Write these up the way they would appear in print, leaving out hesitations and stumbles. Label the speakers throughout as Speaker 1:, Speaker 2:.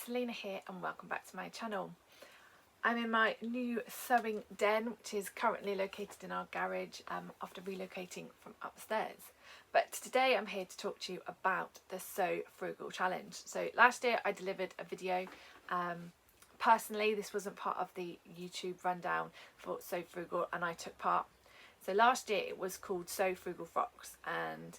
Speaker 1: Selena here and welcome back to my channel. I'm in my new sewing den, which is currently located in our garage after relocating from upstairs. But today I'm here to talk to you about the Sew Frugal Challenge. So last year I delivered a video. Personally, this wasn't part of the YouTube rundown for Sew Frugal and I took part. So last year it was called Sew Frugal Frocks, and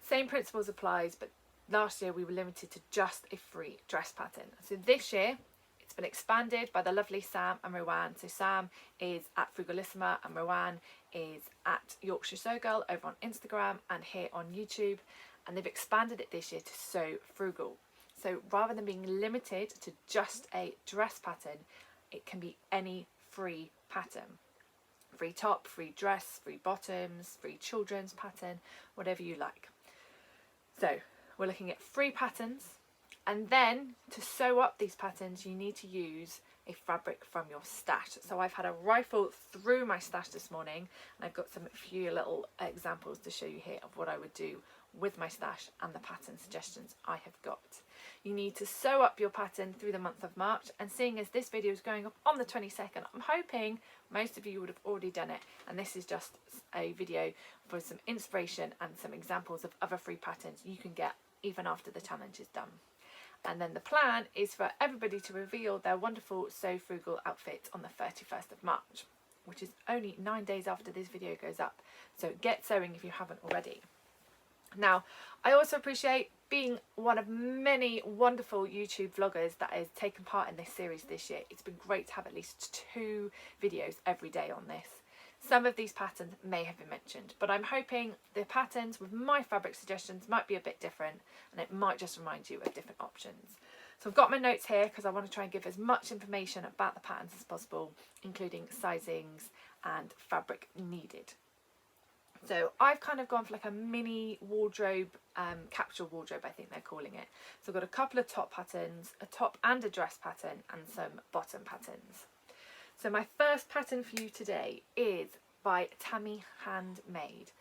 Speaker 1: same principles applies, but last year we were limited to just a free dress pattern. So this year it's been expanded by the lovely Sam and Rowan. So Sam is at Frugalissima and Rowan is at Yorkshire Sew Girl over on Instagram and here on YouTube, and they've expanded it this year to Sew Frugal. So rather than being limited to just a dress pattern, it can be any free pattern. Free top, free dress, free bottoms, free children's pattern, whatever you like. So we're looking at free patterns, and then to sew up these patterns you need to use a fabric from your stash. So I've had a rifle through my stash this morning and I've got a few little examples to show you here of what I would do with my stash and the pattern suggestions I have got. You need to sew up your pattern through the month of March, and seeing as this video is going up on the 22nd, I'm hoping most of you would have already done it, and this is just a video for some inspiration and some examples of other free patterns you can get even after the challenge is done. And then the plan is for everybody to reveal their wonderful Sew Frugal outfit on the 31st of March, which is only 9 days after this video goes up. So get sewing if you haven't already. Now, I also appreciate being one of many wonderful YouTube vloggers that has taken part in this series this year. It's been great to have at least 2 videos every day on this. Some of these patterns may have been mentioned, but I'm hoping the patterns with my fabric suggestions might be a bit different, and it might just remind you of different options. So I've got my notes here because I want to try and give as much information about the patterns as possible, including sizings and fabric needed. So I've kind of gone for like a mini wardrobe, capsule wardrobe I think they're calling it. So I've got a couple of top patterns, a top and a dress pattern, and some bottom patterns. So my first pattern for you today is by Tammy Handmade,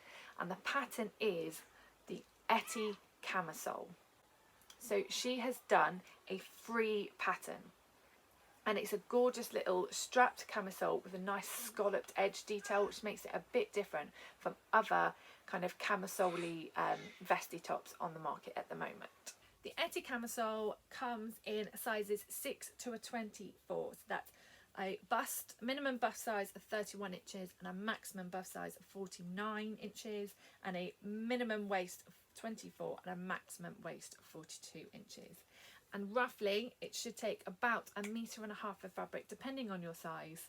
Speaker 1: and the pattern is the Etty camisole. So she has done a free pattern, and it's a gorgeous little strapped camisole with a nice scalloped edge detail, which makes it a bit different from other kind of camisole-y vesty tops on the market at the moment. The Etty camisole comes in sizes 6 to a 24, so that's a minimum bust size of 31 inches and a maximum bust size of 49 inches, and a minimum waist of 24 and a maximum waist of 42 inches. And roughly it should take about 1.5 meters of fabric depending on your size,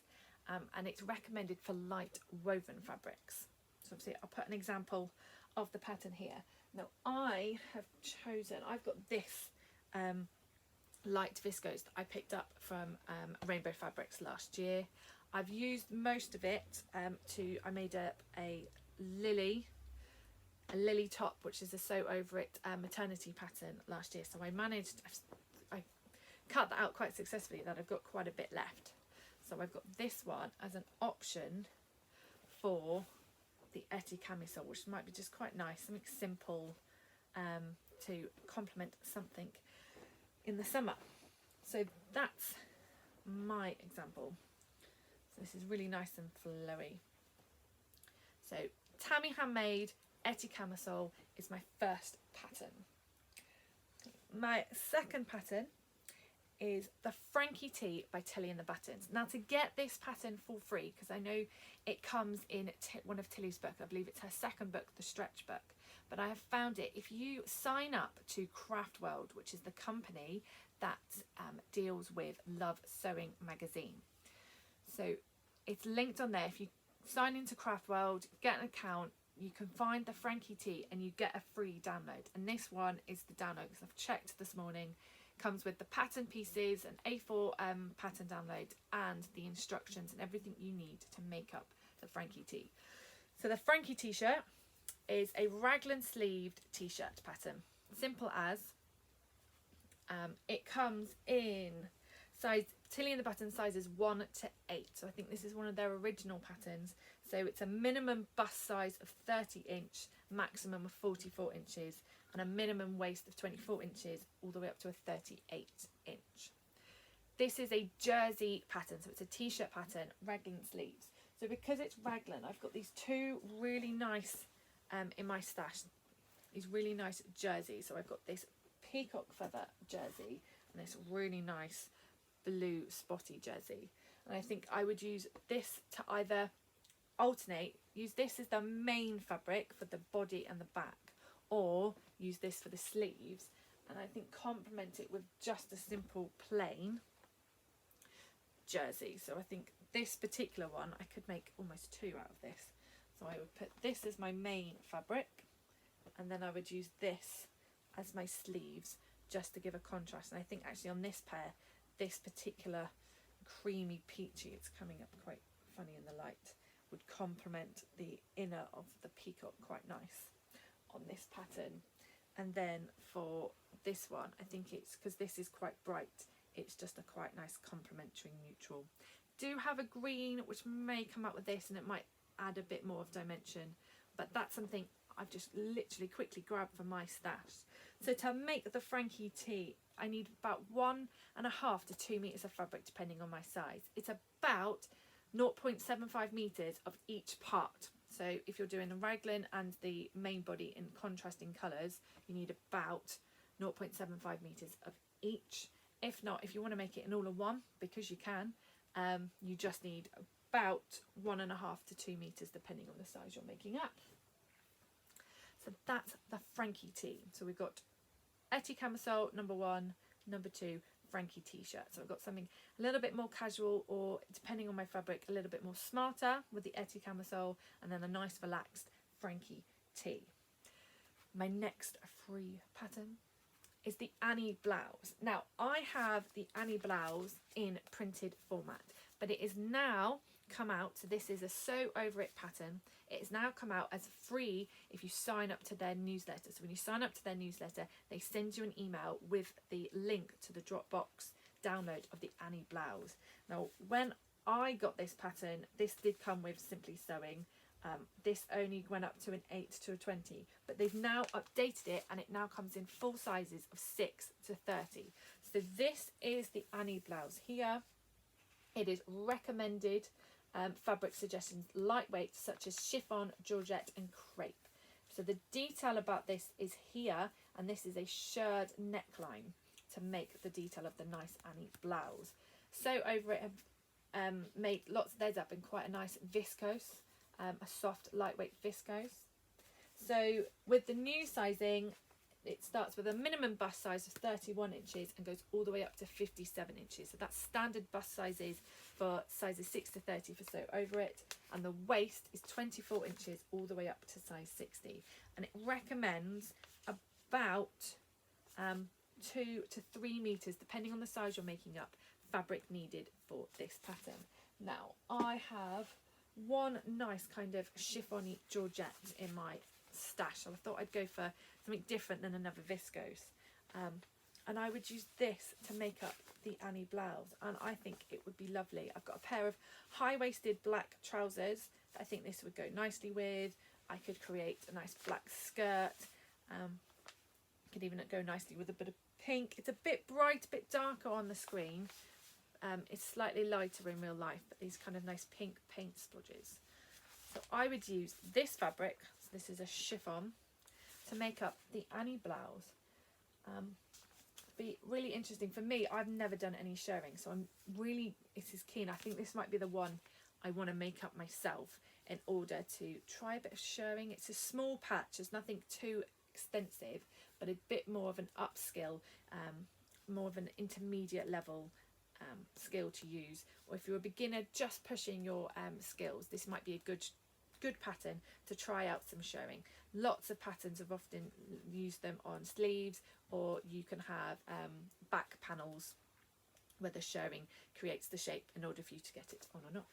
Speaker 1: and it's recommended for light woven fabrics. So obviously I'll put an example of the pattern here. Now I've got this light viscose that I picked up from Rainbow Fabrics last year. I've used most of it I made up a lily top, which is a sew over it maternity pattern last year. So I cut that out quite successfully, that I've got quite a bit left. So I've got this one as an option for the Etty camisole, which might be just quite nice, something simple to complement something in the summer. So that's my example. So this is really nice and flowy. So Tammy Handmade Etty camisole is my first pattern. My second pattern is the Frankie Tee by Tilly and the Buttons. Now, to get this pattern for free, because I know it comes in one of Tilly's books, I believe it's her second book, the Stretch book, but I have found it if you sign up to Craft World, which is the company that deals with Love Sewing magazine. So it's linked on there. If you sign into Craft World, get an account, you can find the Frankie Tee and you get a free download. And this one is the download because I've checked this morning. Comes with the pattern pieces, an A4 pattern download, and the instructions and everything you need to make up the Frankie Tee. So the Frankie t-shirt is a raglan sleeved t-shirt pattern. Simple as. It comes in size Tilly and the Button sizes 1 to 8. So I think this is one of their original patterns. So it's a minimum bust size of 30 inch, maximum of 44 inches, and a minimum waist of 24 inches all the way up to a 38 inch. This is a jersey pattern, so it's a t-shirt pattern, raglan sleeves. So because it's raglan, I've got these two really nice in my stash, these really nice jerseys. So I've got this peacock feather jersey and this really nice blue spotty jersey. And I think I would use this to either alternate, use this as the main fabric for the body and the back, or use this for the sleeves, and I think complement it with just a simple plain jersey. So I think this particular one, I could make almost two out of this. So I would put this as my main fabric, and then I would use this as my sleeves just to give a contrast. And I think actually on this pair, this particular creamy peachy, it's coming up quite funny in the light, would complement the inner of the peacock quite nice on this pattern. And then for this one, I think it's because this is quite bright, it's just a quite nice complementary neutral. Do have a green which may come up with this and it might add a bit more of dimension, but that's something I've just literally quickly grabbed from my stash. So to make the Frankie tee, I need about 1.5 to 2 meters of fabric depending on my size. It's about 0.75 meters of each part. So if you're doing the raglan and the main body in contrasting colours, you need about 0.75 meters of each. If not, if you want to make it an all-in-one, because you can, you just need about 1.5 to 2 meters depending on the size you're making up. So that's the Frankie tee. So we've got Etty camisole number 1, number 2 Frankie t-shirt. So I've got something a little bit more casual, or depending on my fabric, a little bit more smarter with the Etty camisole, and then a nice relaxed Frankie tee. My next free pattern is the Annie blouse. Now I have the Annie blouse in printed format, but it is now come out, so this is a sew over it pattern. It has now come out as free if you sign up to their newsletter. So when you sign up to their newsletter, they send you an email with the link to the Dropbox download of the Annie blouse. Now when I got this pattern, this did come with Simply Sewing. This only went up to an 8 to a 20, but they've now updated it and it now comes in full sizes of 6 to 30. So this is the Annie blouse here. It is recommended fabric suggestions, lightweight, such as chiffon, georgette and crepe. So the detail about this is here, and this is a shirred neckline to make the detail of the nice Annie blouse. So over it have made lots of theirs up in quite a nice viscose, a soft lightweight viscose. So with the new sizing, it starts with a minimum bust size of 31 inches and goes all the way up to 57 inches. So that's standard bust sizes for sizes 6 to 30 for sew over it. And the waist is 24 inches all the way up to size 60. And it recommends about 2 to 3 meters, depending on the size you're making up, fabric needed for this pattern. Now I have one nice kind of chiffon-y georgette in my stash, so I thought I'd go for something different than another viscose, and I would use this to make up the Annie blouse, and I think it would be lovely. I've got a pair of high-waisted black trousers that I think this would go nicely with. I could create a nice black skirt, could even go nicely with a bit of pink. It's a bit bright, a bit darker on the screen. It's slightly lighter in real life, but these kind of nice pink paint splodges. So I would use this fabric, so this is a chiffon, to make up the Annie blouse. Be really interesting for me. I've never done any shirring, so this is keen. I think this might be the one I want to make up myself in order to try a bit of shirring. It's a small patch, there's nothing too extensive, but a bit more of an upskill, more of an intermediate level skill to use. Or if you're a beginner just pushing your skills, this might be a good pattern to try out some shirring. Lots of patterns have often used them on sleeves, or you can have back panels where the shirring creates the shape in order for you to get it on and off.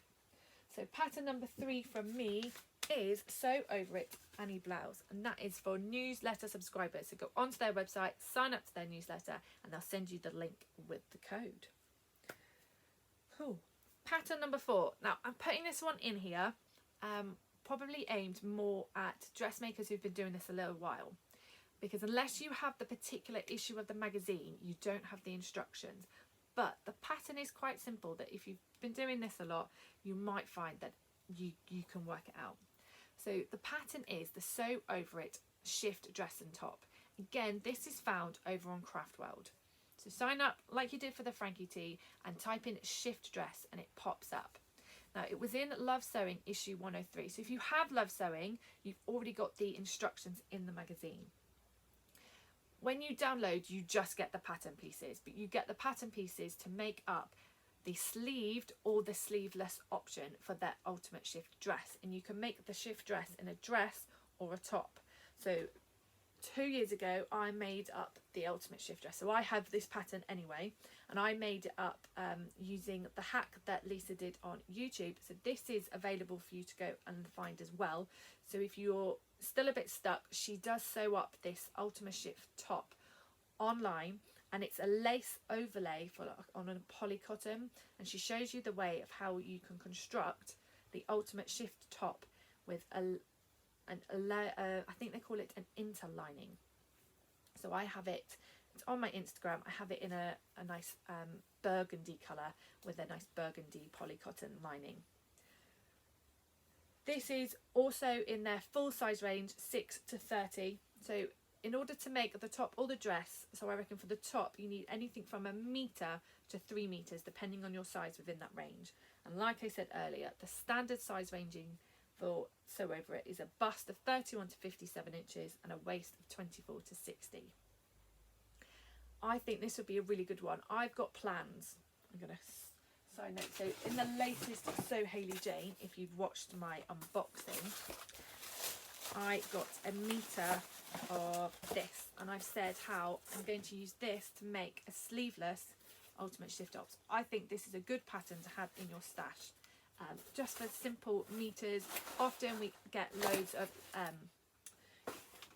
Speaker 1: So pattern number 3 from me is Sew Over It Annie blouse, and that is for newsletter subscribers. So go onto their website, sign up to their newsletter, and they'll send you the link with the code. Cool. Pattern number 4. Now I'm putting this one in here, probably aimed more at dressmakers who've been doing this a little while. because unless you have the particular issue of the magazine, you don't have the instructions. But the pattern is quite simple, that if you've been doing this a lot, you might find that you can work it out. So the pattern is the Sew Over It Shift Dress and Top. Again, this is found over on Craft World. So sign up like you did for the Frankie Tee and type in Shift Dress and it pops up. Now, it was in Love Sewing issue 103. So if you have Love Sewing, you've already got the instructions in the magazine. When you download, you just get the pattern pieces, but you get the pattern pieces to make up the sleeved or the sleeveless option for that ultimate shift dress. And you can make the shift dress in a dress or a top. So 2 years ago, I made up the ultimate shift dress. So I have this pattern anyway, and I made it up using the hack that Lisa did on YouTube. So this is available for you to go and find as well. So if you're still a bit stuck, she does sew up this ultimate shift top online, and it's a lace overlay on a poly cotton, and she shows you the way of how you can construct the ultimate shift top with I think they call it an interlining. So I have it, it's on my Instagram. I have it in a nice burgundy colour with a nice burgundy poly cotton lining. This is also in their full size range, 6 to 30. So in order to make the top or the dress, so I reckon for the top you need anything from 1 metre to 3 metres depending on your size within that range. And like I said earlier, the standard size ranging for Sew Over It is a bust of 31 to 57 inches and a waist of 24 to 60. I think this would be a really good one. I've got plans. I'm going to side note. So in the latest Sew Hayley Jane, if you've watched my unboxing, I got 1 metre of this, and I've said how I'm going to use this to make a sleeveless ultimate shift tops. I think this is a good pattern to have in your stash. Just for simple meters. Often we get loads of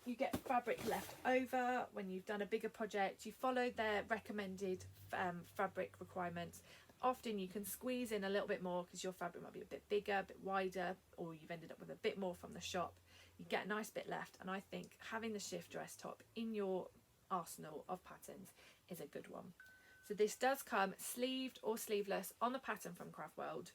Speaker 1: you get fabric left over when you've done a bigger project. You follow their recommended fabric requirements. Often you can squeeze in a little bit more because your fabric might be a bit bigger, a bit wider, or you've ended up with a bit more from the shop. You get a nice bit left, and I think having the shift dress top in your arsenal of patterns is a good one. So this does come sleeved or sleeveless on the pattern from Craft World.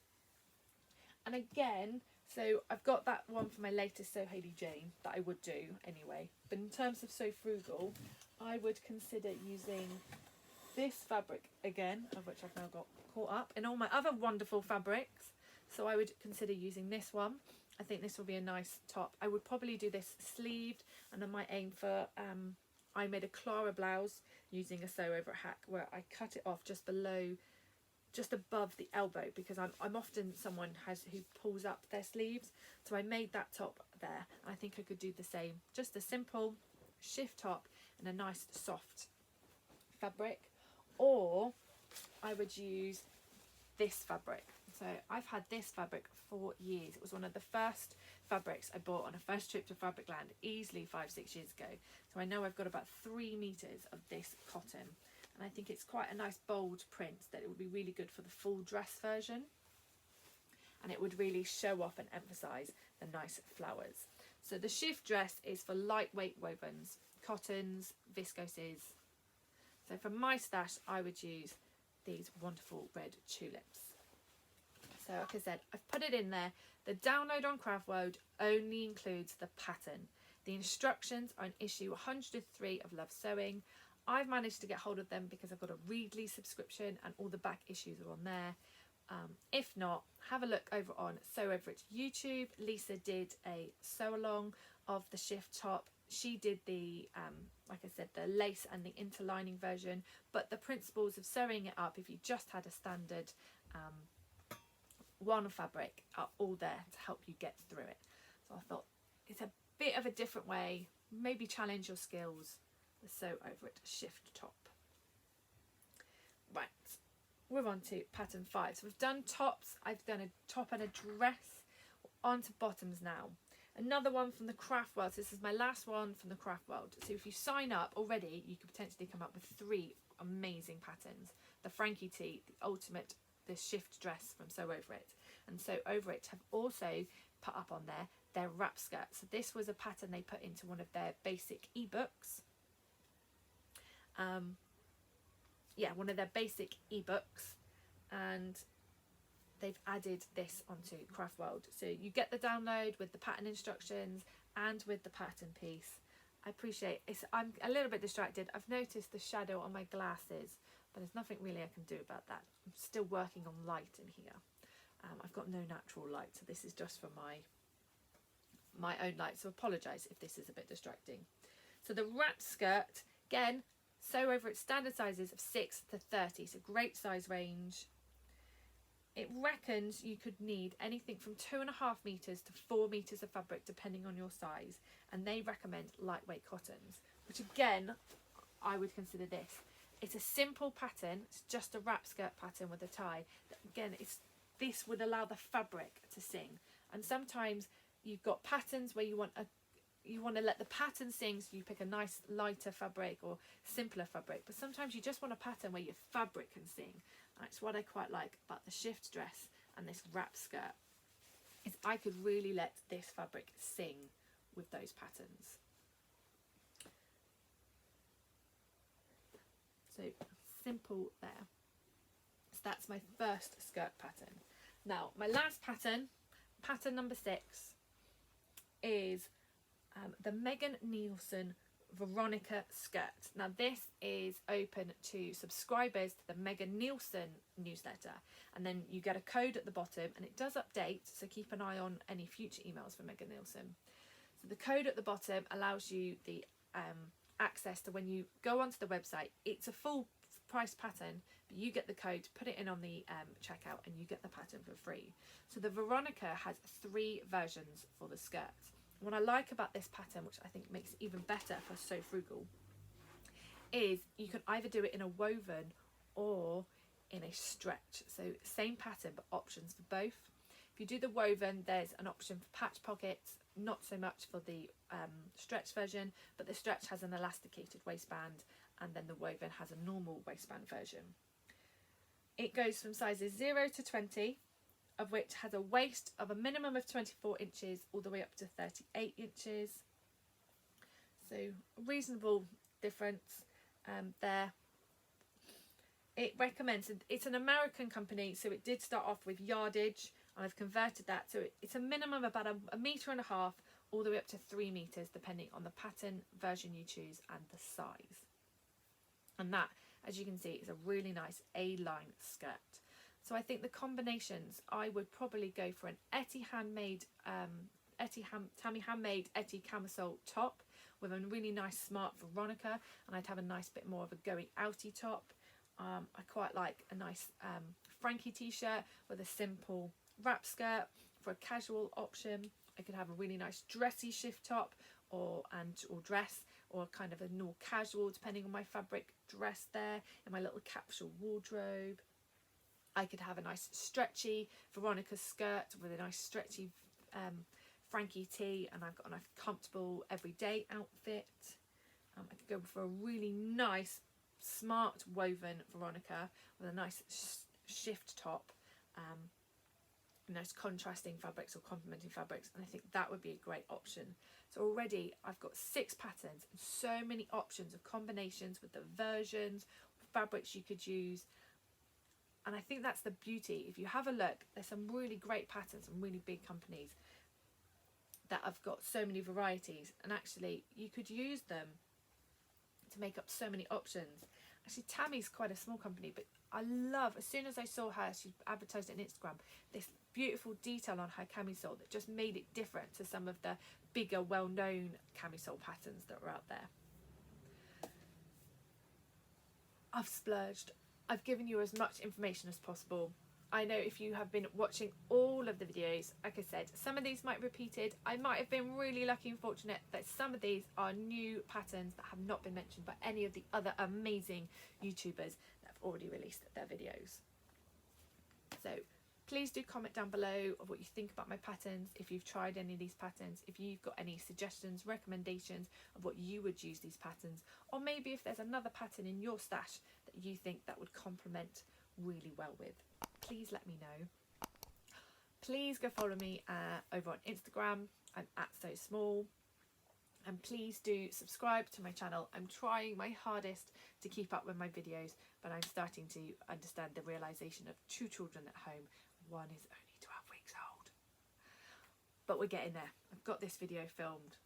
Speaker 1: And again, so I've got that one for my latest Sew Hayley Jane that I would do anyway. But in terms of Sew Frugal, I would consider using this fabric again, of which I've now got caught up in all my other wonderful fabrics. So I would consider using this one. I think this will be a nice top. I would probably do this sleeved, and I might aim for, I made a Clara blouse using a Sew Over It hack where I cut it off just below, just above the elbow, because I'm often someone who pulls up their sleeves. So I made that top there. I think I could do the same. Just a simple shift top and a nice soft fabric. Or I would use this fabric. So I've had this fabric for years. It was one of the first fabrics I bought on a first trip to Fabricland, easily 5-6 years ago. So I know I've got about 3 meters of this cotton. And I think it's quite a nice bold print that it would be really good for the full dress version. And it would really show off and emphasize the nice flowers. So the shift dress is for lightweight wovens, cottons, viscoses. So for my stash, I would use these wonderful red tulips. So like I said, I've put it in there. The download on Craft World only includes the pattern. The instructions are in issue 103 of Love Sewing. I've managed to get hold of them because I've got a Readly subscription and all the back issues are on there. If not, have a look over on Sew Over It YouTube. Lisa did a sew along of the shift top. She did the, like I said, the lace and the interlining version, but the principles of sewing it up, if you just had a standard one fabric, are all there to help you get through it. So I thought it's a bit of a different way, maybe challenge your skills. The Sew Over It shift top. Right, we're on to pattern 5. So we've done tops, I've done a top and a dress. On to bottoms now. Another one from the Craft World. So this is my last one from the Craft World. So if you sign up already, you could potentially come up with 3 amazing patterns. The Frankie Tee, the ultimate, the shift dress from Sew Over It. And Sew Over It have also put up on there their wrap skirt. So this was a pattern they put into one of their basic ebooks. Yeah, one of their basic ebooks, and they've added this onto Craft World. So you get the download with the pattern instructions and with the pattern piece. I appreciate it. I'm a little bit distracted. I've noticed the shadow on my glasses, but there's nothing really I can do about that. I'm still working on light in here. I've got no natural light, so this is just for my own light, so apologise if this is a bit distracting. So the wrap skirt, again, sew over its standard sizes of 6 to 30, so great size range. It reckons you could need anything from 2.5 metres to 4 metres of fabric depending on your size, and they recommend lightweight cottons, which again I would consider this. It's a simple pattern, it's just a wrap skirt pattern with a tie. Again, this would allow the fabric to sing, and sometimes you've got patterns where you want to let the pattern sing, so you pick a nice lighter fabric or simpler fabric, but sometimes you just want a pattern where your fabric can sing. That's what I quite like about the shift dress and this wrap skirt, is I could really let this fabric sing with those patterns. So simple there. So that's my first skirt pattern. Now my last pattern, pattern number 6, is the Megan Nielsen Veronica skirt. Now this is open to subscribers to the Megan Nielsen newsletter, and then you get a code at the bottom, and it does update, so keep an eye on any future emails from Megan Nielsen. So the code at the bottom allows you the access to when you go onto the website. It's a full price pattern, but you get the code, put it in on the checkout, and you get the pattern for free. So the Veronica has 3 versions for the skirt. What I like about this pattern, which I think makes it even better for So Frugal, is you can either do it in a woven or in a stretch. So same pattern, but options for both. If you do the woven, there's an option for patch pockets, not so much for the stretch version, but the stretch has an elasticated waistband, and then the woven has a normal waistband version. It goes from sizes 0 to 20, of which has a waist of a minimum of 24 inches all the way up to 38 inches. So a reasonable difference there. It recommends, it's an American company, so it did start off with yardage, and I've converted that, so it's a minimum of about a metre and a half all the way up to 3 metres, depending on the pattern version you choose and the size. And that, as you can see, is a really nice A-line skirt. So I think the combinations, I would probably go for an Tammy Handmade Etty camisole top with a really nice smart Veronica, and I'd have a nice bit more of a going outy top. I quite like a nice Frankie t-shirt with a simple wrap skirt. For a casual option, I could have a really nice dressy shift top or dress, or kind of a more casual, depending on my fabric, dress there in my little capsule wardrobe. I could have a nice stretchy Veronica skirt with a nice stretchy Frankie tee, and I've got a nice comfortable everyday outfit. I could go for a really nice smart woven Veronica with a nice shift top, nice contrasting fabrics or complementing fabrics, and I think that would be a great option. So already I've got 6 patterns and so many options of combinations with the versions, fabrics you could use. And I think that's the beauty. If you have a look, there's some really great patterns and really big companies that have got so many varieties, and actually you could use them to make up so many options. Actually, Tammy's quite a small company, but I love, as soon as I saw her, she advertised it on Instagram, this beautiful detail on her camisole that just made it different to some of the bigger, well-known camisole patterns that were out there. I've splurged. I've given you as much information as possible. I know if you have been watching all of the videos, like I said, some of these might be repeated. I might have been really lucky and fortunate that some of these are new patterns that have not been mentioned by any of the other amazing YouTubers that have already released their videos. So please do comment down below of what you think about my patterns, if you've tried any of these patterns, if you've got any suggestions, recommendations of what you would use these patterns, or maybe if there's another pattern in your stash that you think that would complement really well with. Please let me know. Please go follow me over on Instagram. I'm at So Small. And please do subscribe to my channel. I'm trying my hardest to keep up with my videos, but I'm starting to understand the realisation of 2 children at home. One is only 12 weeks old. But we're getting there. I've got this video filmed.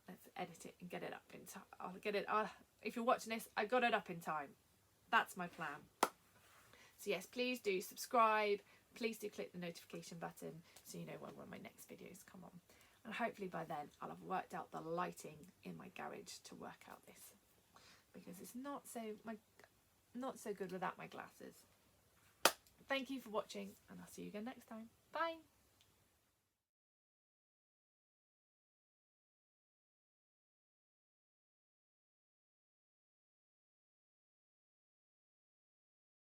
Speaker 1: Let's edit it and get it up in time. I'll get it. If you're watching this, I got it up in time. That's my plan. So yes, please do subscribe. Please do click the notification button so you know when one of my next videos come on. And hopefully by then I'll have worked out the lighting in my garage to work out this, because it's not so good without my glasses. Thank you for watching, and I'll see you again next time. Bye.